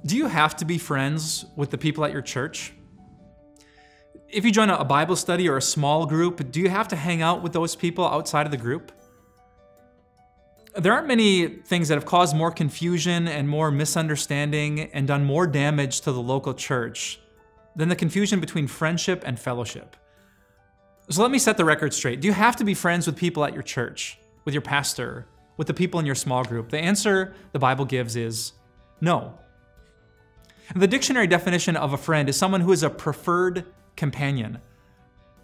Do you have to be friends with the people at your church? If you join a Bible study or a small group, do you have to hang out with those people outside of the group? There aren't many things that have caused more confusion and more misunderstanding and done more damage to the local church than the confusion between friendship and fellowship. So let me set the record straight. Do you have to be friends with people at your church, with your pastor, with the people in your small group? The answer the Bible gives is no. The dictionary definition of a friend is someone who is a preferred companion,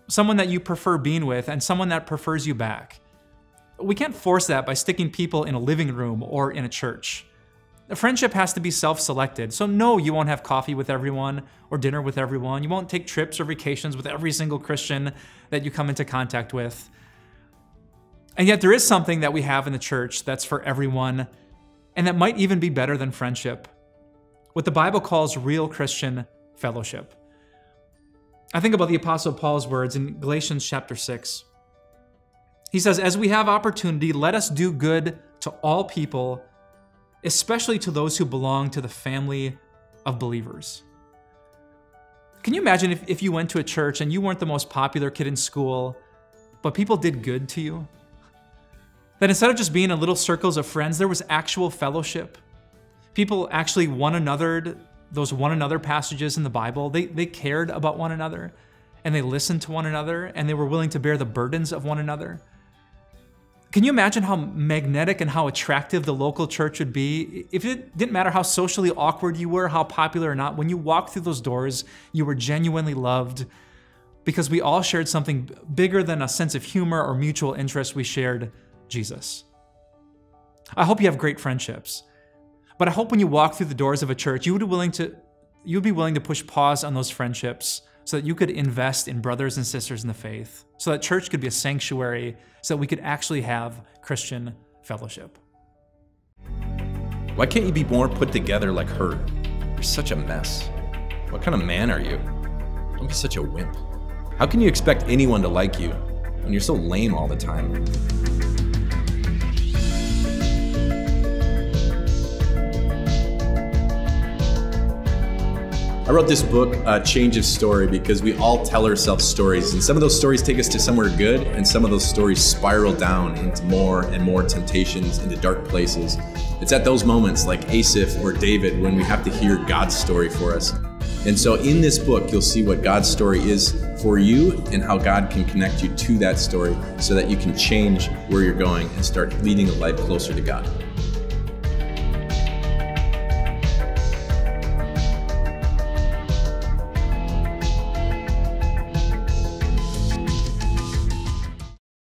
someone that you prefer being with and someone that prefers you back. We can't force that by sticking people in a living room or in a church. A friendship has to be self-selected. So no, you won't have coffee with everyone or dinner with everyone. You won't take trips or vacations with every single Christian that you come into contact with. And yet there is something that we have in the church that's for everyone, and that might even be better than friendship. What the Bible calls real Christian fellowship. I think about the Apostle Paul's words in Galatians chapter 6. He says, "As we have opportunity, let us do good to all people, especially to those who belong to the family of believers." Can you imagine if you went to a church and you weren't the most popular kid in school, but people did good to you? That instead of just being in little circles of friends, there was actual fellowship. People actually one another, those one another passages in the Bible, they cared about one another, and they listened to one another, and they were willing to bear the burdens of one another. Can you imagine how magnetic and how attractive the local church would be if it didn't matter how socially awkward you were, how popular or not? When you walked through those doors, you were genuinely loved because we all shared something bigger than a sense of humor or mutual interest. We shared Jesus. I hope you have great friendships, but I hope when you walk through the doors of a church, you'd be willing to push pause on those friendships so that you could invest in brothers and sisters in the faith, so that church could be a sanctuary, so that we could actually have Christian fellowship. Why can't you be more put together like her? You're such a mess. What kind of man are you? Don't be such a wimp. How can you expect anyone to like you when you're so lame all the time? I wrote this book, Change of Story, because we all tell ourselves stories, and some of those stories take us to somewhere good, and some of those stories spiral down into more and more temptations, into dark places. It's at those moments, like Asaph or David, when we have to hear God's story for us. And so in this book, you'll see what God's story is for you and how God can connect you to that story so that you can change where you're going and start leading a life closer to God.